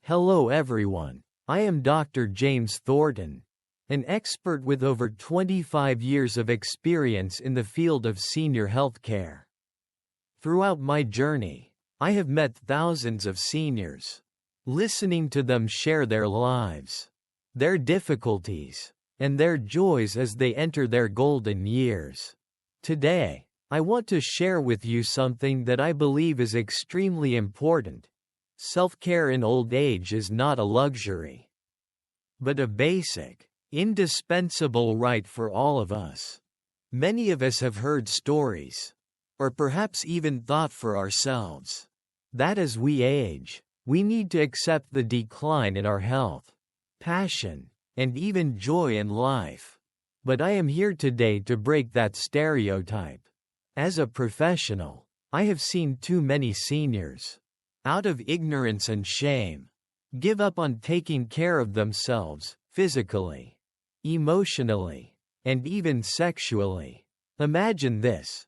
Hello everyone. I am Dr. James Thornton, an expert with over 25 years of experience in the field of senior healthcare. Throughout my journey, I have met thousands of seniors, listening to them share their lives, their difficulties, and their joys as they enter their golden years. Today, I want to share with you something that I believe is extremely important. Self-care in old age is not a luxury, but a basic, indispensable right for all of us. Many of us have heard stories, or perhaps even thought for ourselves, that as we age, we need to accept the decline in our health, passion, and even joy in life. But I am here today to break that stereotype. As a professional, I have seen too many seniors, out of ignorance and shame, give up on taking care of themselves, physically, emotionally, and even sexually. Imagine this.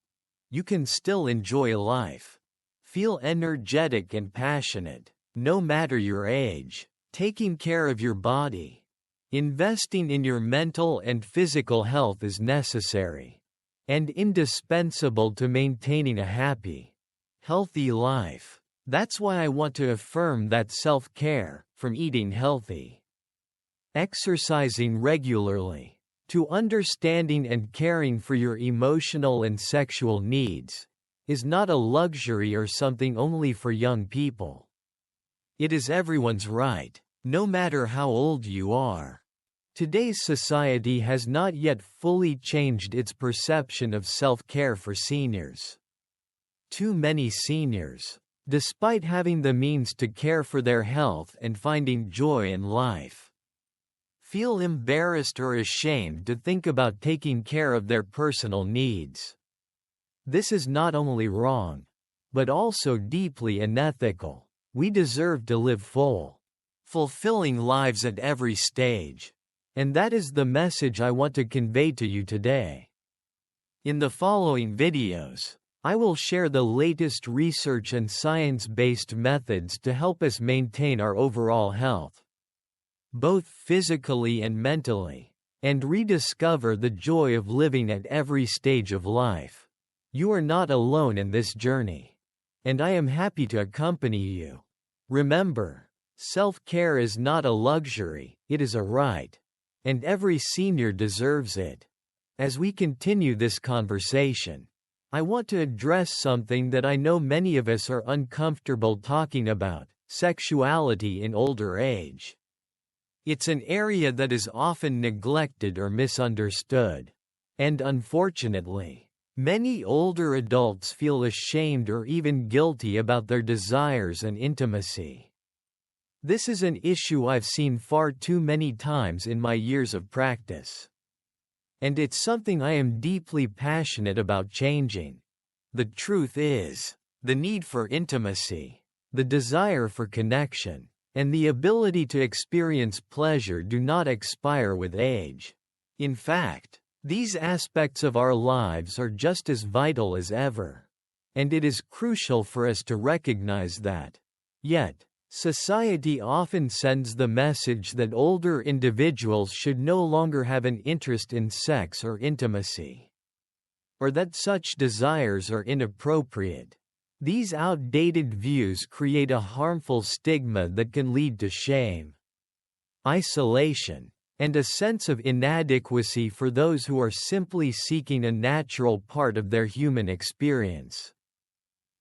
You can still enjoy life, feel energetic and passionate, no matter your age, taking care of your body. Investing in your mental and physical health is necessary and indispensable to maintaining a happy, healthy life. That's why I want to affirm that self-care, from eating healthy, exercising regularly, to understanding and caring for your emotional and sexual needs, is not a luxury or something only for young people. It is everyone's right, no matter how old you are. Today's society has not yet fully changed its perception of self-care for seniors. Too many seniors, despite having the means to care for their health and finding joy in life, feel embarrassed or ashamed to think about taking care of their personal needs. This is not only wrong, but also deeply unethical. We deserve to live full, fulfilling lives at every stage, and that is the message I want to convey to you today. In the following videos, I will share the latest research and science-based methods to help us maintain our overall health, both physically and mentally, and rediscover the joy of living at every stage of life. You are not alone in this journey, and I am happy to accompany you. Remember, self-care is not a luxury, it is a right, and every senior deserves it. As we continue this conversation, I want to address something that I know many of us are uncomfortable talking about: sexuality in older age. It's an area that is often neglected or misunderstood. And unfortunately, many older adults feel ashamed or even guilty about their desires and intimacy. This is an issue I've seen far too many times in my years of practice. And it's something I am deeply passionate about changing. The truth is, the need for intimacy, the desire for connection, and the ability to experience pleasure do not expire with age. In fact, these aspects of our lives are just as vital as ever. And it is crucial for us to recognize that. Yet, society often sends the message that older individuals should no longer have an interest in sex or intimacy, or that such desires are inappropriate. These outdated views create a harmful stigma that can lead to shame, isolation, and a sense of inadequacy for those who are simply seeking a natural part of their human experience.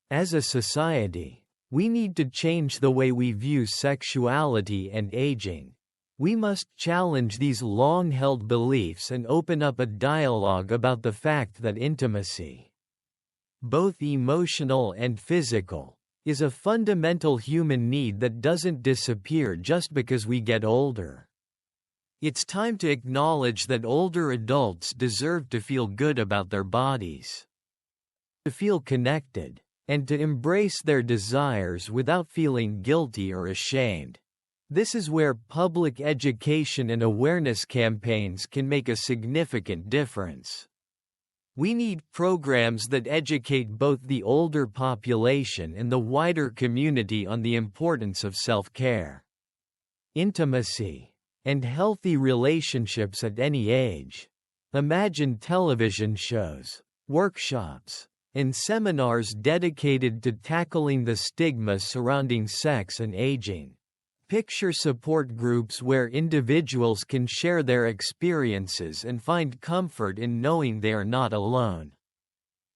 As a society, we need to change the way we view sexuality and aging. We must challenge these long-held beliefs and open up a dialogue about the fact that intimacy, both emotional and physical, is a fundamental human need that doesn't disappear just because we get older. It's time to acknowledge that older adults deserve to feel good about their bodies, to feel connected, and to embrace their desires without feeling guilty or ashamed. This is where public education and awareness campaigns can make a significant difference. We need programs that educate both the older population and the wider community on the importance of self-care. intimacy, and healthy relationships at any age. Imagine television shows, workshops, and seminars dedicated to tackling the stigma surrounding sex and aging. Picture support groups where individuals can share their experiences and find comfort in knowing they are not alone.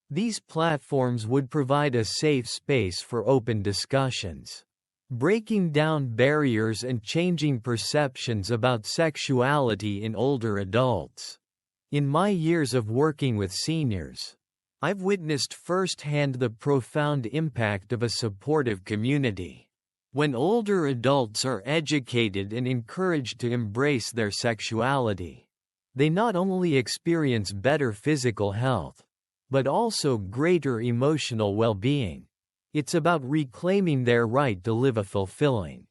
These platforms would provide a safe space for open discussions, breaking down barriers and changing perceptions about sexuality in older adults. In my years of working with seniors, I've witnessed firsthand the profound impact of a supportive community. When older adults are educated and encouraged to embrace their sexuality, they not only experience better physical health, but also greater emotional well-being. It's about reclaiming their right to live a fulfilling,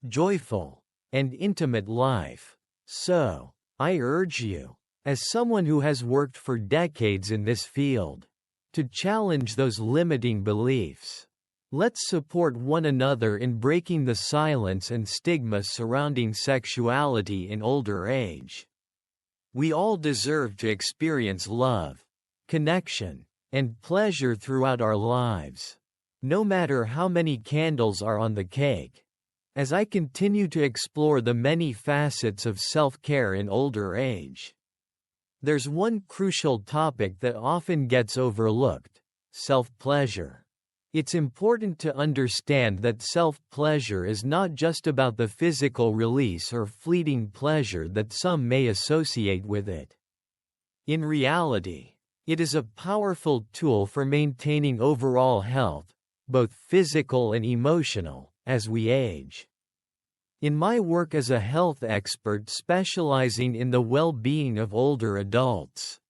joyful, and intimate life. So, I urge you, as someone who has worked for decades in this field, to challenge those limiting beliefs. Let's support one another in breaking the silence and stigma surrounding sexuality in older age. We all deserve to experience love, connection, and pleasure throughout our lives, no matter how many candles are on the cake. As I continue to explore the many facets of self-care in older age, there's one crucial topic that often gets overlooked: self-pleasure. It's important to understand that self-pleasure is not just about the physical release or fleeting pleasure that some may associate with it. In reality, it is a powerful tool for maintaining overall health, both physical and emotional, as we age. In my work as a health expert specializing in the well-being of older adults,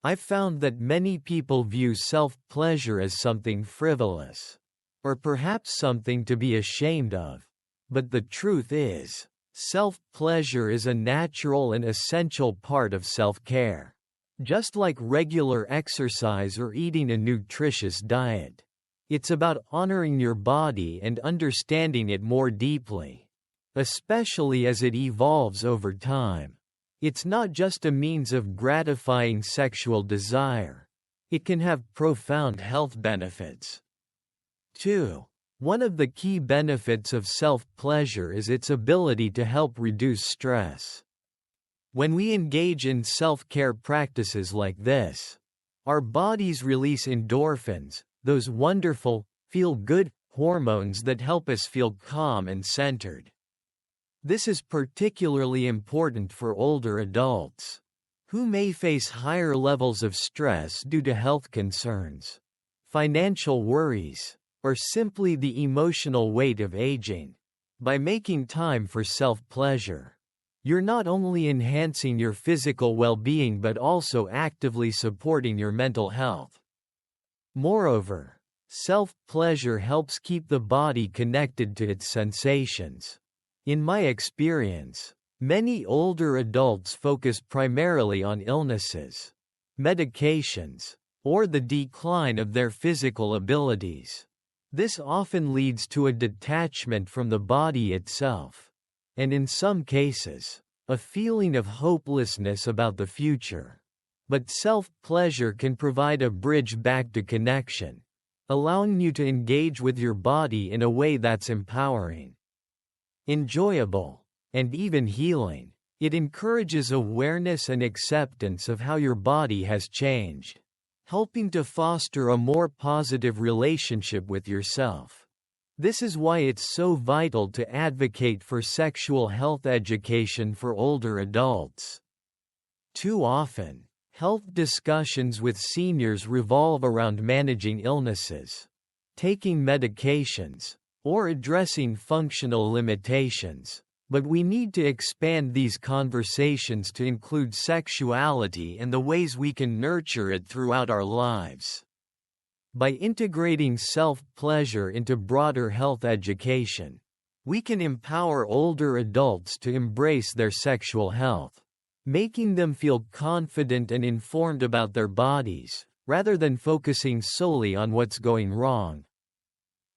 I've found that many people view self-pleasure as something frivolous, or perhaps something to be ashamed of. But the truth is, self-pleasure is a natural and essential part of self-care. Just like regular exercise or eating a nutritious diet, it's about honoring your body and understanding it more deeply, especially as it evolves over time. It's not just a means of gratifying sexual desire. It can have profound health benefits. 2. One of the key benefits of self-pleasure is its ability to help reduce stress. When we engage in self-care practices like this, our bodies release endorphins, those wonderful, feel-good hormones that help us feel calm and centered. This is particularly important for older adults, who may face higher levels of stress due to health concerns, financial worries, or simply the emotional weight of aging. By making time for self-pleasure, you're not only enhancing your physical well-being but also actively supporting your mental health. Moreover, self-pleasure helps keep the body connected to its sensations. In my experience, many older adults focus primarily on illnesses, medications, or the decline of their physical abilities. This often leads to a detachment from the body itself, and in some cases, a feeling of hopelessness about the future. But self-pleasure can provide a bridge back to connection, allowing you to engage with your body in a way that's empowering, enjoyable, and even healing. It encourages awareness and acceptance of how your body has changed, helping to foster a more positive relationship with yourself. This is why it's so vital to advocate for sexual health education for older adults. Too often, health discussions with seniors revolve around managing illnesses, taking medications, or addressing functional limitations, but we need to expand these conversations to include sexuality and the ways we can nurture it throughout our lives. By integrating self-pleasure into broader health education, we can empower older adults to embrace their sexual health, making them feel confident and informed about their bodies, rather than focusing solely on what's going wrong.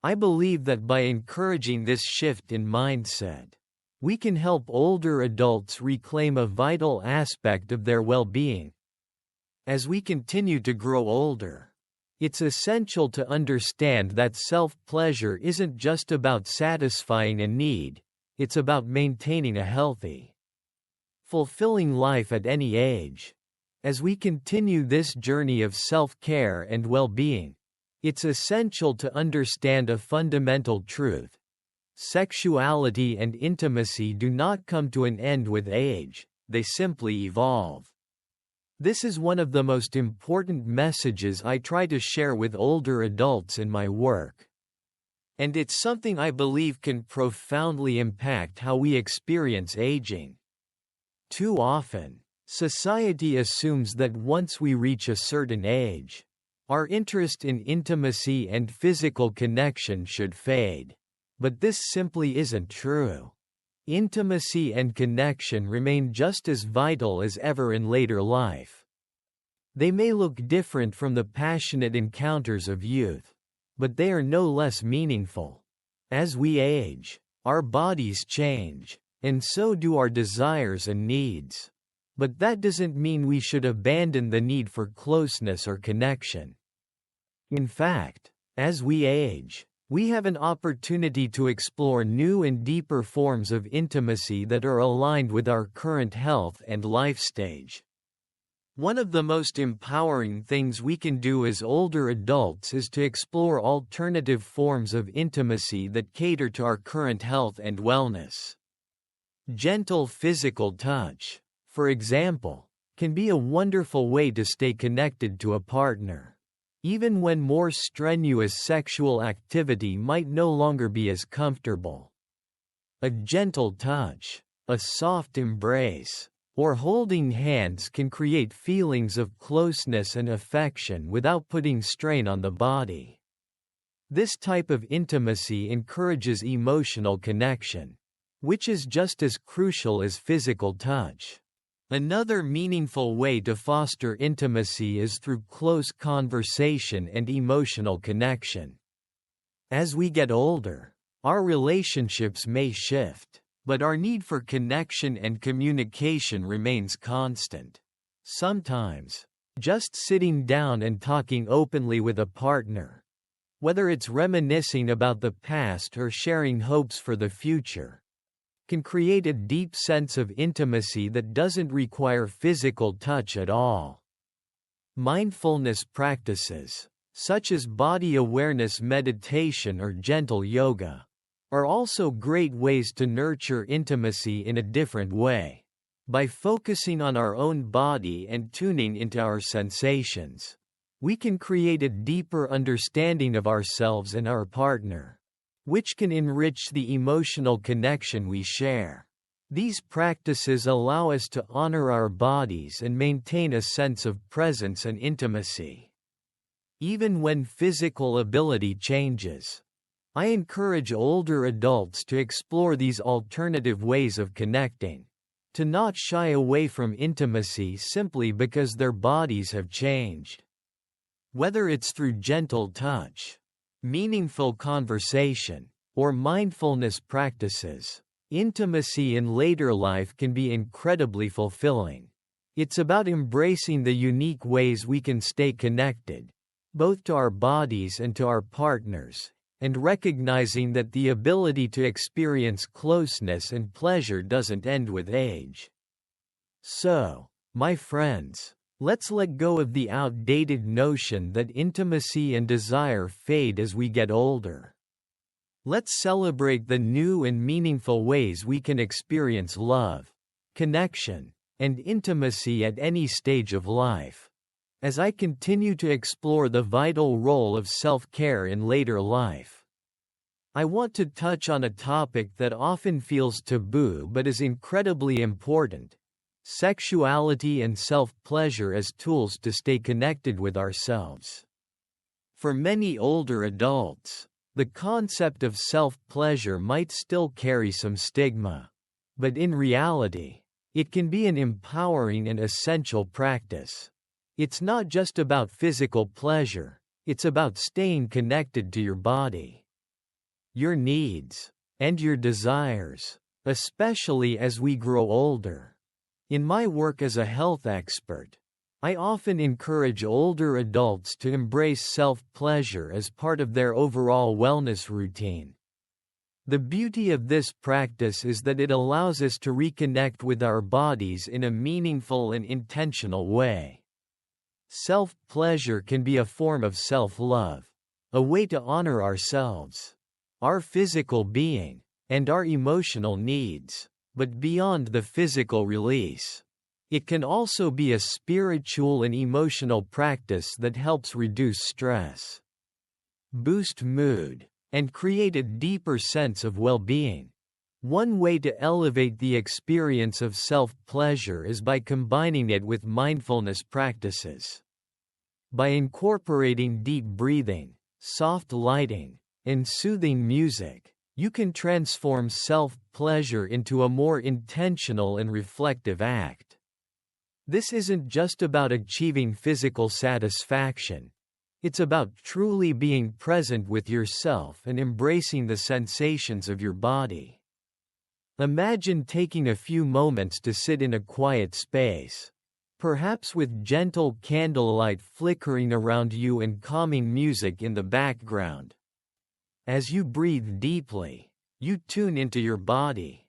I believe that by encouraging this shift in mindset, we can help older adults reclaim a vital aspect of their well-being. As we continue to grow older, it's essential to understand that self-pleasure isn't just about satisfying a need, it's about maintaining a healthy, fulfilling life at any age. As we continue this journey of self-care and well-being, it's essential to understand a fundamental truth. Sexuality and intimacy do not come to an end with age, they simply evolve. This is one of the most important messages I try to share with older adults in my work. And it's something I believe can profoundly impact how we experience aging. Too often, society assumes that once we reach a certain age, our interest in intimacy and physical connection should fade. But this simply isn't true. Intimacy and connection remain just as vital as ever in later life. They may look different from the passionate encounters of youth, but they are no less meaningful. As we age, our bodies change, and so do our desires and needs. But that doesn't mean we should abandon the need for closeness or connection. In fact, as we age, we have an opportunity to explore new and deeper forms of intimacy that are aligned with our current health and life stage. One of the most empowering things we can do as older adults is to explore alternative forms of intimacy that cater to our current health and wellness. Gentle physical touch, for example, can be a wonderful way to stay connected to a partner, even when more strenuous sexual activity might no longer be as comfortable. A gentle touch, a soft embrace, or holding hands can create feelings of closeness and affection without putting strain on the body. This type of intimacy encourages emotional connection, which is just as crucial as physical touch. Another meaningful way to foster intimacy is through close conversation and emotional connection. As we get older, our relationships may shift, but our need for connection and communication remains constant. Sometimes, just sitting down and talking openly with a partner, whether it's reminiscing about the past or sharing hopes for the future, can create a deep sense of intimacy that doesn't require physical touch at all. Mindfulness practices, such as body awareness meditation or gentle yoga, are also great ways to nurture intimacy in a different way. By focusing on our own body and tuning into our sensations, we can create a deeper understanding of ourselves and our partner, which can enrich the emotional connection we share. These practices allow us to honor our bodies and maintain a sense of presence and intimacy. Even when physical ability changes, I encourage older adults to explore these alternative ways of connecting, to not shy away from intimacy simply because their bodies have changed. Whether it's through gentle touch, meaningful conversation, or mindfulness practices, intimacy in later life can be incredibly fulfilling. It's about embracing the unique ways we can stay connected, both to our bodies and to our partners, and recognizing that the ability to experience closeness and pleasure doesn't end with age. So, my friends, let's let go of the outdated notion that intimacy and desire fade as we get older. Let's celebrate the new and meaningful ways we can experience love, connection, and intimacy at any stage of life. As I continue to explore the vital role of self-care in later life, I want to touch on a topic that often feels taboo but is incredibly important: sexuality and self-pleasure as tools to stay connected with ourselves. For many older adults, the concept of self-pleasure might still carry some stigma, but in reality, it can be an empowering and essential practice. It's not just about physical pleasure, it's about staying connected to your body, your needs, and your desires, especially as we grow older. In my work as a health expert, I often encourage older adults to embrace self-pleasure as part of their overall wellness routine. The beauty of this practice is that it allows us to reconnect with our bodies in a meaningful and intentional way. Self-pleasure can be a form of self-love, a way to honor ourselves, our physical being, and our emotional needs. But beyond the physical release, it can also be a spiritual and emotional practice that helps reduce stress, boost mood, and create a deeper sense of well-being. One way to elevate the experience of self-pleasure is by combining it with mindfulness practices. By incorporating deep breathing, soft lighting, and soothing music, you can transform self-pleasure into a more intentional and reflective act. This isn't just about achieving physical satisfaction. It's about truly being present with yourself and embracing the sensations of your body. Imagine taking a few moments to sit in a quiet space, perhaps with gentle candlelight flickering around you and calming music in the background. As you breathe deeply, you tune into your body,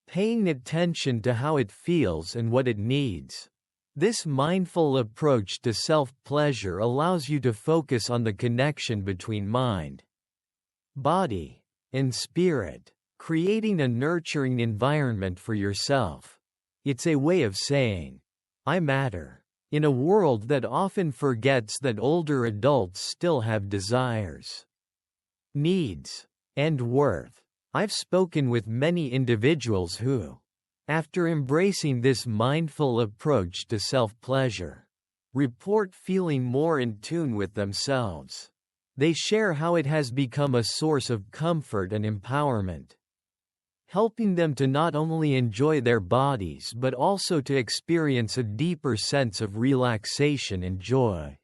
paying attention to how it feels and what it needs. This mindful approach to self-pleasure allows you to focus on the connection between mind, body, and spirit, creating a nurturing environment for yourself. It's a way of saying, "I matter," in a world that often forgets that older adults still have desires, needs, and worth. I've spoken with many individuals who, after embracing this mindful approach to self-pleasure, report feeling more in tune with themselves. They share how it has become a source of comfort and empowerment, helping them to not only enjoy their bodies but also to experience a deeper sense of relaxation and joy.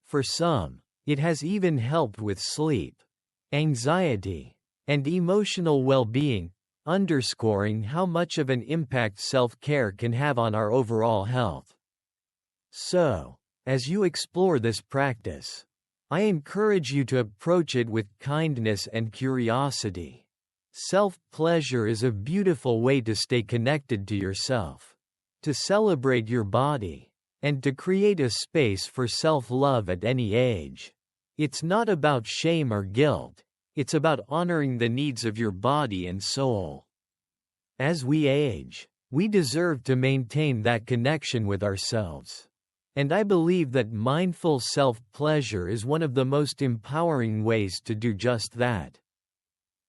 For some, it has even helped with sleep, anxiety, and emotional well-being, underscoring how much of an impact self-care can have on our overall health. So, as you explore this practice, I encourage you to approach it with kindness and curiosity. Self-pleasure is a beautiful way to stay connected to yourself, to celebrate your body, and to create a space for self-love at any age. It's not about shame or guilt. It's about honoring the needs of your body and soul. As we age, we deserve to maintain that connection with ourselves. And I believe that mindful self-pleasure is one of the most empowering ways to do just that.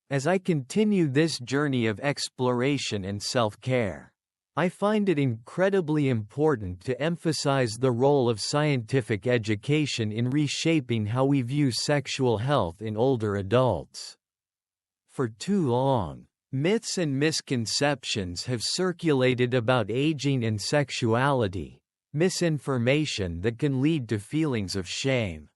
As I continue this journey of exploration and self-care, I find it incredibly important to emphasize the role of scientific education in reshaping how we view sexual health in older adults. For too long, myths and misconceptions have circulated about aging and sexuality, misinformation that can lead to feelings of shame,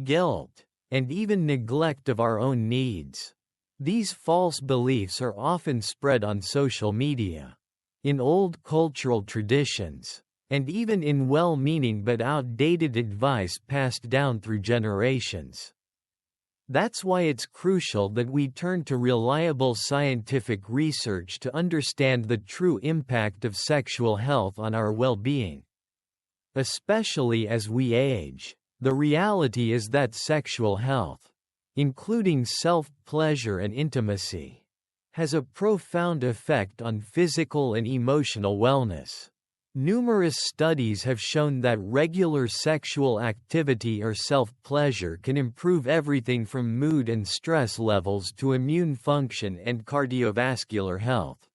guilt, and even neglect of our own needs. These false beliefs are often spread on social media, in old cultural traditions, and even in well-meaning but outdated advice passed down through generations. That's why it's crucial that we turn to reliable scientific research to understand the true impact of sexual health on our well-being. Especially as we age, the reality is that sexual health, including self-pleasure and intimacy, has a profound effect on physical and emotional wellness. Numerous studies have shown that regular sexual activity or self-pleasure can improve everything from mood and stress levels to immune function and cardiovascular health.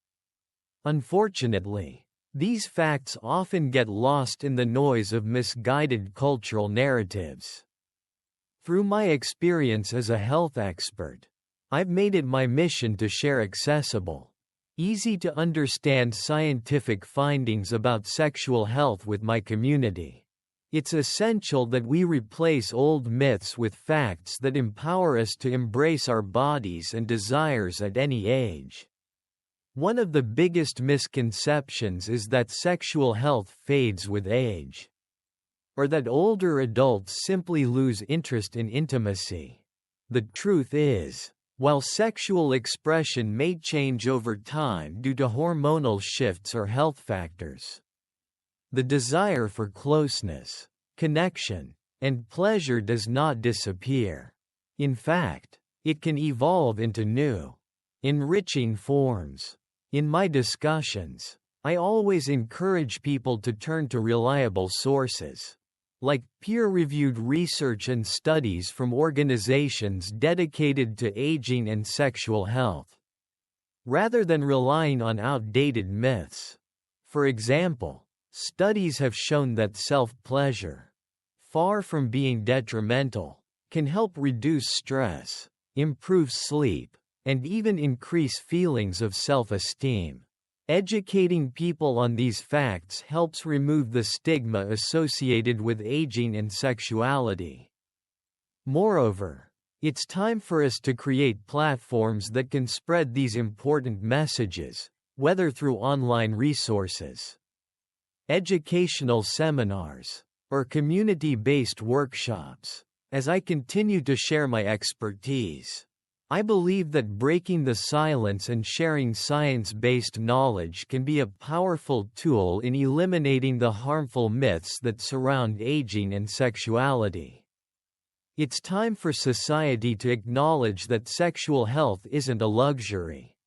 Unfortunately, these facts often get lost in the noise of misguided cultural narratives. Through my experience as a health expert, I've made it my mission to share accessible, easy-to-understand scientific findings about sexual health with my community. It's essential that we replace old myths with facts that empower us to embrace our bodies and desires at any age. One of the biggest misconceptions is that sexual health fades with age, or that older adults simply lose interest in intimacy. The truth is, while sexual expression may change over time due to hormonal shifts or health factors, the desire for closeness, connection, and pleasure does not disappear. In fact, it can evolve into new, enriching forms. In my discussions, I always encourage people to turn to reliable sources, like peer-reviewed research and studies from organizations dedicated to aging and sexual health, rather than relying on outdated myths. For example, studies have shown that self-pleasure, far from being detrimental, can help reduce stress, improve sleep, and even increase feelings of self-esteem. Educating people on these facts helps remove the stigma associated with aging and sexuality. Moreover, it's time for us to create platforms that can spread these important messages, whether through online resources, educational seminars, or community-based workshops. As I continue to share my expertise, I believe that breaking the silence and sharing science-based knowledge can be a powerful tool in eliminating the harmful myths that surround aging and sexuality. It's time for society to acknowledge that sexual health isn't a luxury,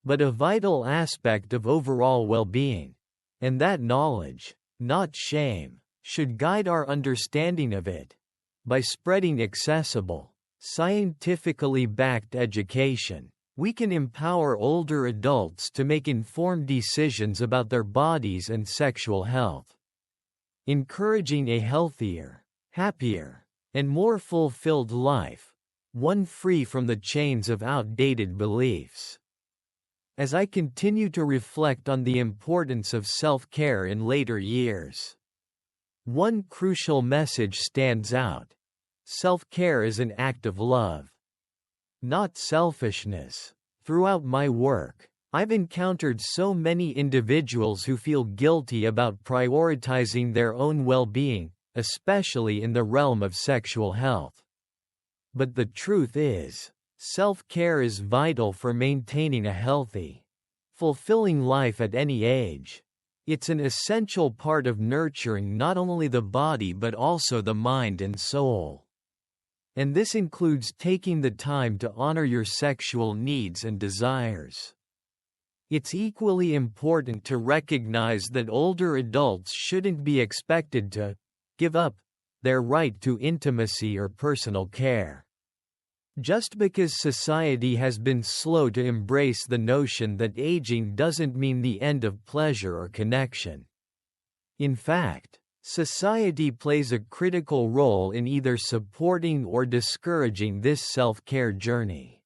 but a vital aspect of overall well-being, and that knowledge, not shame, should guide our understanding of it. By spreading accessible, scientifically backed education, we can empower older adults to make informed decisions about their bodies and sexual health, encouraging a healthier, happier, and more fulfilled life, one free from the chains of outdated beliefs. As I continue to reflect on the importance of self-care in later years, one crucial message stands out. Self-care is an act of love, not selfishness. Throughout my work, I've encountered so many individuals who feel guilty about prioritizing their own well-being, especially in the realm of sexual health. But the truth is, self-care is vital for maintaining a healthy, fulfilling life at any age. It's an essential part of nurturing not only the body but also the mind and soul. And this includes taking the time to honor your sexual needs and desires. It's equally important to recognize that older adults shouldn't be expected to give up their right to intimacy or personal care. Just because society has been slow to embrace the notion that aging doesn't mean the end of pleasure or connection. In fact, society plays a critical role in either supporting or discouraging this self-care journey.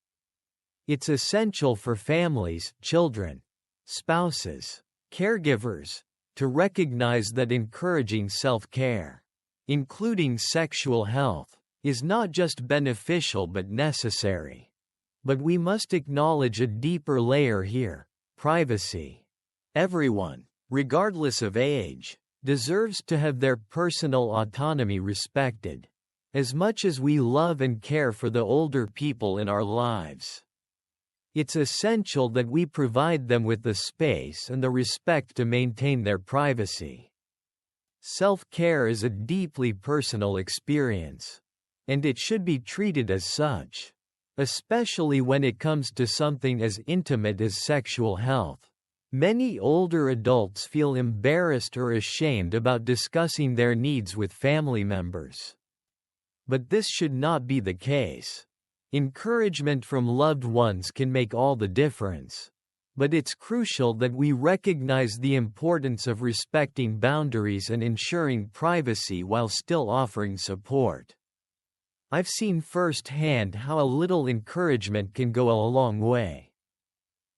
It's essential for families, children, spouses, caregivers, to recognize that encouraging self-care, including sexual health, is not just beneficial but necessary. But we must acknowledge a deeper layer here: privacy. Everyone, regardless of age, deserves to have their personal autonomy respected, as much as we love and care for the older people in our lives. It's essential that we provide them with the space and the respect to maintain their privacy. Self-care is a deeply personal experience, and it should be treated as such, especially when it comes to something as intimate as sexual health. Many older adults feel embarrassed or ashamed about discussing their needs with family members. But this should not be the case. Encouragement from loved ones can make all the difference. But it's crucial that we recognize the importance of respecting boundaries and ensuring privacy while still offering support. I've seen firsthand how a little encouragement can go a long way.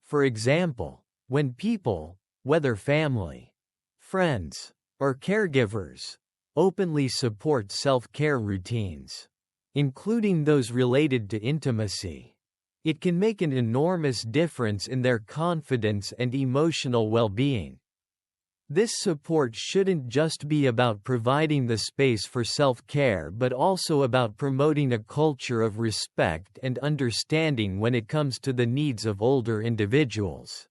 For example, when people, whether family, friends, or caregivers, openly support self-care routines, including those related to intimacy, It can make an enormous difference in their confidence and emotional well-being. This support shouldn't just be about providing the space for self-care but also about promoting a culture of respect and understanding when it comes to the needs of older individuals.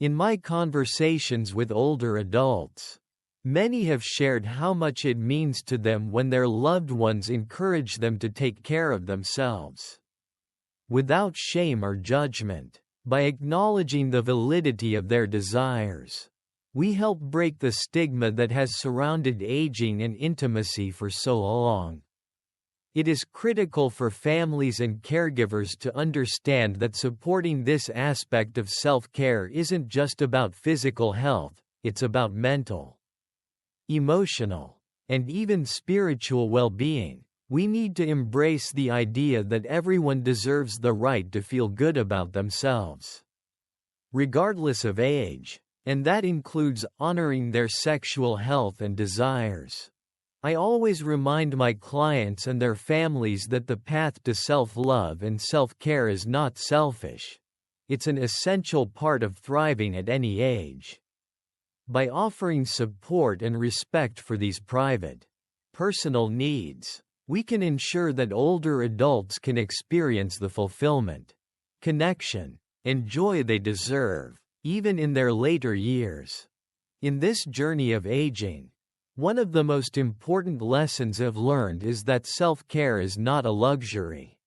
In my conversations with older adults, many have shared how much it means to them when their loved ones encourage them to take care of themselves. Without shame or judgment, by acknowledging the validity of their desires, we help break the stigma that has surrounded aging and intimacy for so long. It is critical for families and caregivers to understand that supporting this aspect of self-care isn't just about physical health, it's about mental, emotional, and even spiritual well-being. We need to embrace the idea that everyone deserves the right to feel good about themselves, regardless of age, and that includes honoring their sexual health and desires. I always remind my clients and their families that the path to self-love and self-care is not selfish. It's an essential part of thriving at any age. By offering support and respect for these private, personal needs, we can ensure that older adults can experience the fulfillment, connection, and joy they deserve, even in their later years. In this journey of aging, one of the most important lessons I've learned is that self-care is not a luxury,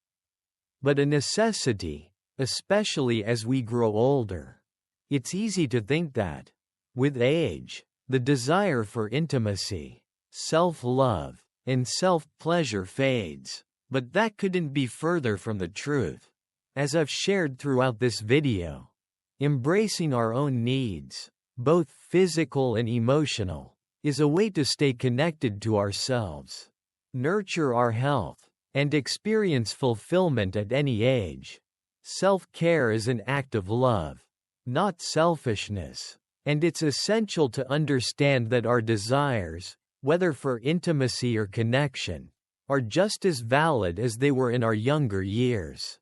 but a necessity, especially as we grow older. It's easy to think that, with age, the desire for intimacy, self-love, and self-pleasure fades, but that couldn't be further from the truth. As I've shared throughout this video, embracing our own needs, both physical and emotional, is a way to stay connected to ourselves, nurture our health, and experience fulfillment at any age. Self-care is an act of love, not selfishness, and it's essential to understand that our desires, whether for intimacy or connection, are just as valid as they were in our younger years.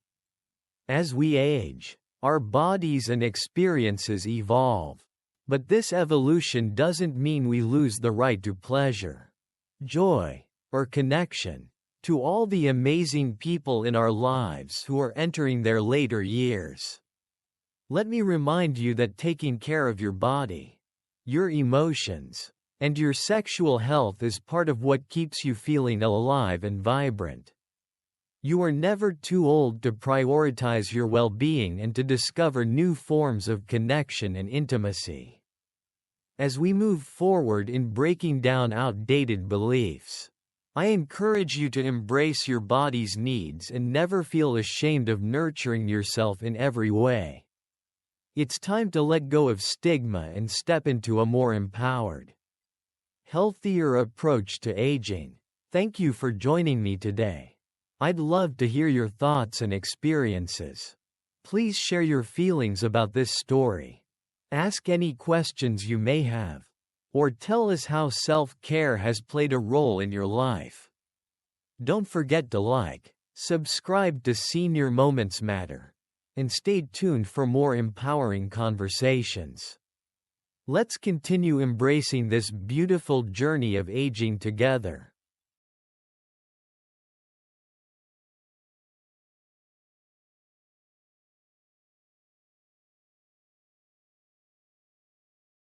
As we age, our bodies and experiences evolve, but this evolution doesn't mean we lose the right to pleasure, joy, or connection. To all the amazing people in our lives who are entering their later years, let me remind you that taking care of your body, your emotions, and your sexual health is part of what keeps you feeling alive and vibrant. You are never too old to prioritize your well-being and to discover new forms of connection and intimacy. As we move forward in breaking down outdated beliefs, I encourage you to embrace your body's needs and never feel ashamed of nurturing yourself in every way. It's time to let go of stigma and step into a more empowered, healthier approach to aging. Thank you for joining me today. I'd love to hear your thoughts and experiences. Please share your feelings about this story. Ask any questions you may have, or tell us how self-care has played a role in your life. Don't forget to like, subscribe to Senior Moments Matter, and stay tuned for more empowering conversations. Let's continue embracing this beautiful journey of aging together.